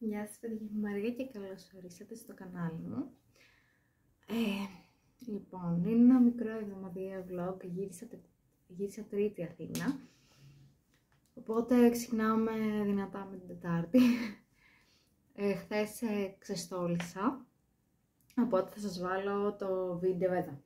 Γεια σας παιδιά, είμαι η Μαρία και καλώς ορίσατε στο κανάλι μου. Λοιπόν, είναι ένα μικρό εβδομαδιαίο vlog, γύρισα Τρίτη Αθήνα. Οπότε ξεκινάμε δυνατά με την Τετάρτη. Χθες ξεστόλισα, οπότε θα σας βάλω το βίντεο εδώ.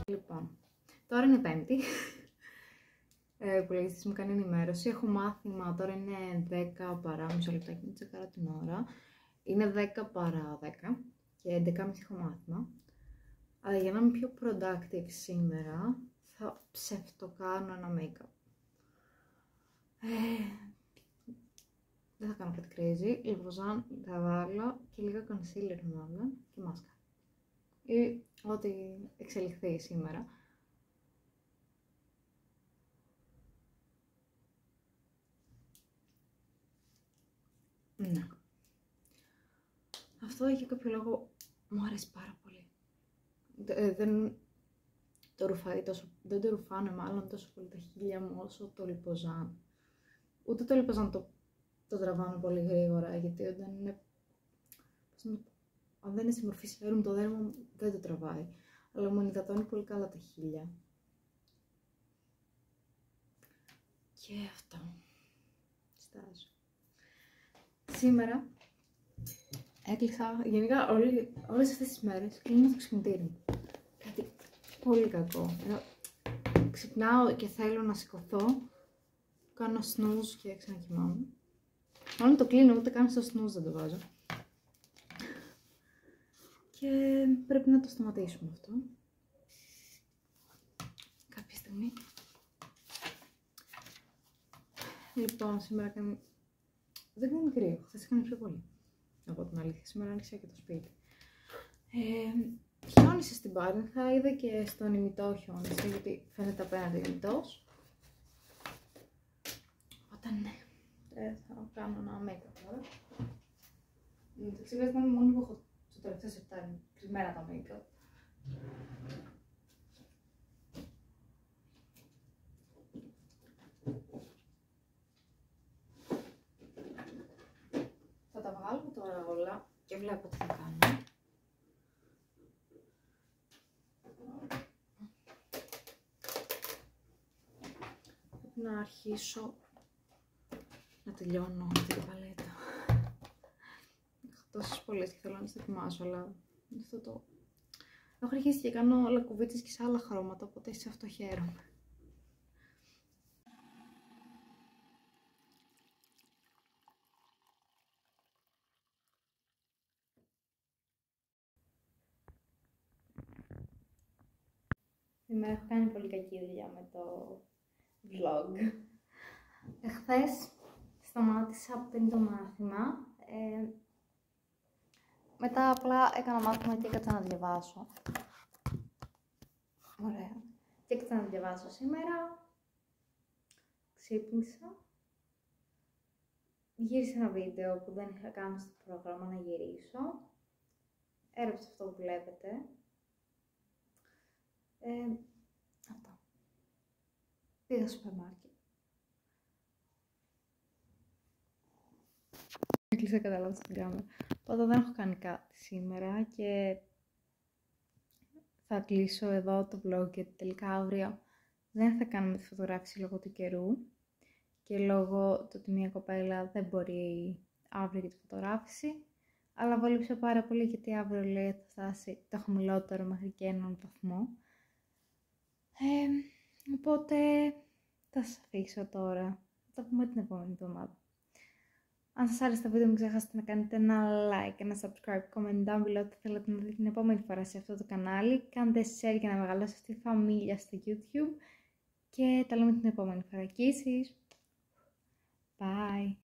Λοιπόν, τώρα είναι Πέμπτη, ο υπολογιστής μου κάνει ενημέρωση, έχω μάθημα, τώρα είναι 10 παρά, μισό λεπτάκι να τσεκάρω την ώρα, είναι 10 παρά 10 και 11.30 έχω μάθημα, αλλά για να είμαι πιο productive σήμερα θα ψευτοκάνω ένα make-up. Δεν θα κάνω κάτι crazy, λιποζάν θα βάλω και λίγο concealer μάλλον και μάσκα. Ή ό,τι εξελιχθεί σήμερα. Ναι. Αυτό για κάποιο λόγο μου αρέσει πάρα πολύ. Δεν το ρουφάνε μάλλον τόσο πολύ τα χείλια μου όσο το λιποζάν. Ούτε το λιποζάν το τραβάνω πολύ γρήγορα, γιατί όταν είναι... Αν δεν είναι σε μορφή σέρουμ, το δέρμα μου δεν το τραβάει. Αλλά μου ενυδατώνει πολύ καλά τα χείλια. Και αυτό. Στάζω. Σήμερα έκλεισα, γενικά όλες αυτές τις μέρες κλείνω το ξυπνητήρι μου. Κάτι πολύ κακό. Ξυπνάω και θέλω να σηκωθώ, κάνω snooze και ξανακοιμάμαι. Μόνο το κλείνω, ούτε καν στο snooze δεν το βάζω. Και πρέπει να το σταματήσουμε αυτό. Κάποια στιγμή. Λοιπόν, σήμερα δεν κάνει κρύο. Χθες έκανε πιο πολύ. Από την αλήθεια. Σήμερα άνοιξα και το σπίτι. Χιόνισε στην Πάρνηθα. Είδα και στον ημιτό χιόνισε, γιατί φαίνεται απέναντι ο ημιτός. Όταν ναι, θα κάνω ένα make-up τώρα. Σήμερα ήταν μόνο που έχω το τελευταίο σεπτάρι, κρυμμένα τα make-up. Θα τα βγάλω τώρα όλα και βλέπω τι θα κάνω. να αρχίσω να τελειώνω αυτή την παλέτα. Έχω τόσες πολλές και θέλω να τις δοκιμάσω, αλλά αυτό το... Έχω αρχίσει και κάνω λακκουβίτσες και σε άλλα χρώματα, οπότε σε αυτό χαίρομαι. Σήμερα έχω κάνει πολύ κακή δουλειά με το vlog. Εχθές σταμάτησα πριν το μάθημα. Μετά απλά έκανα μάθημα και έκατσα να διαβάσω. Ωραία. Και έκατσα να διαβάσω σήμερα. Ξύπνησα. Γύρισα ένα βίντεο που δεν είχα κάνει στο πρόγραμμα να γυρίσω. Έγραψα αυτό που βλέπετε. Αυτό. Πήγα στο σούπερ μάρκετ. Έκλεισα κατά λάθος την κάμερα. Οπότε δεν έχω κάνει κάτι σήμερα και θα κλείσω εδώ το vlog γιατί τελικά αύριο δεν θα κάνουμε τη φωτογράφηση λόγω του καιρού και λόγω του ότι μια κοπέλα δεν μπορεί αύριο για τη φωτογράφηση. Αλλά βόλεψε πάρα πολύ γιατί αύριο λέει θα φτάσει το χαμηλότερο μέχρι και 1 βαθμό. Οπότε θα σας αφήσω τώρα. Θα πούμε την επόμενη εβδομάδα. Αν σας άρεσε το βίντεο μην ξεχάσετε να κάνετε ένα like, ένα subscribe, comment down below τι θέλετε να δείτε την επόμενη φορά σε αυτό το κανάλι. Κάντε share για να μεγαλώσει αυτή η φαμίλια στο YouTube και τα λέμε την επόμενη φορά. Kisses! Bye!